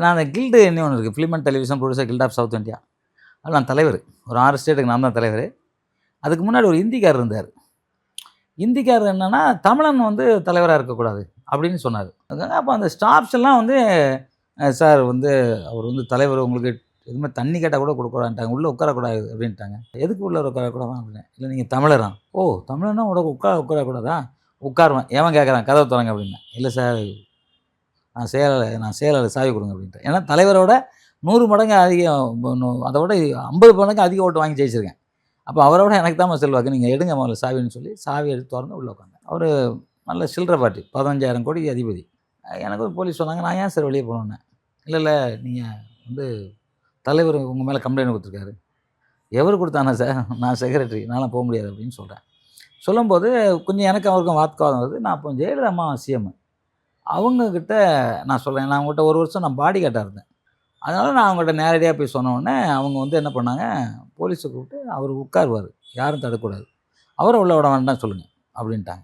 நான் அந்த கில்டு இன்னும் ஒன்று இருக்குது, film and television producer guild of south India. அதில் நான் தலைவர். ஒரு 6 ஸ்டேட்டுக்கு நான் தான் தலைவர். அதுக்கு முன்னாடி ஒரு ஹிந்திக்காரர் இருந்தார். ஹிந்திக்காரர் என்னன்னா, தமிழன் வந்து தலைவரா இருக்கக்கூடாது அப்படின்னு சொன்னாரு. அப்போ அந்த ஸ்டாஃப்ஸ் எல்லாம் வந்து, சார் வந்து அவர் வந்து தலைவர், உங்களுக்கு எதுவுமே தண்ணி கேட்டால் கூட கொடுக்கக்கூடாதுன்ட்டாங்க, உள்ளே உட்காரக்கூடாது அப்படின்ட்டாங்க. எதுக்கு உள்ளே உட்காரக்கூடாதான் அப்படின்னேன். இல்லை நீங்கள் தமிழரா? ஓ தமிழனா உட்காரக்கூடாதா? உட்காருவேன். எவன் கேட்குறான், கதவை திறங்க அப்படின்னேன். இல்லை சார் நான் செயலாளர் சாவி கொடுங்க அப்படின்ட்டேன். ஏன்னா தலைவரோட 100 மடங்கு அதிகம், அதை விட 50 மடங்கு அதிக ஓட்டு வாங்கி ஜெயிச்சிருக்கேன். அப்போ அவரோட எனக்கு தான் செல்வாக்கு, நீங்கள் எடுங்க முதல்ல சாவின்னு சொல்லி சாவி எடுத்து திறந்து உள்ளே உட்காந்தேன். அவர் நல்ல சில்லறை பார்ட்டி, 15,000 கோடி அதிபதி. எனக்கு ஒரு போலீஸ் சொன்னாங்க, நான் ஏன் சார் வெளியே போகணுன்னேன். இல்லை நீங்கள் வந்து தலைவர் உங்கள் மேலே கம்ப்ளைண்ட் கொடுத்துருக்காரு. எவர் கொடுத்தானா சார்? நான் செக்ரட்டரி, நான்லாம் போக முடியாது அப்படின்னு சொல்கிறேன். சொல்லும்போது கொஞ்சம் எனக்கு அவருக்கும் வாக்குவாதம் வருது. நான் அப்போ ஜெயலலிதா அம்மா சிஎம். அவங்கக்கிட்ட நான் சொல்கிறேன், நான் அவங்ககிட்ட 1 வருஷம் நான் பாடி கார்டாக இருந்தேன். அதனால் நான் அவங்ககிட்ட நேரடியாக போய் சொன்னோடனே அவங்க வந்து என்ன பண்ணாங்க, போலீஸை கூப்பிட்டு அவர் உட்காருவார், யாரும் தடுக்கக்கூடாது, அவரை உள்ள விட வேண்டாம் சொல்லுங்கள் அப்படின்ட்டாங்க.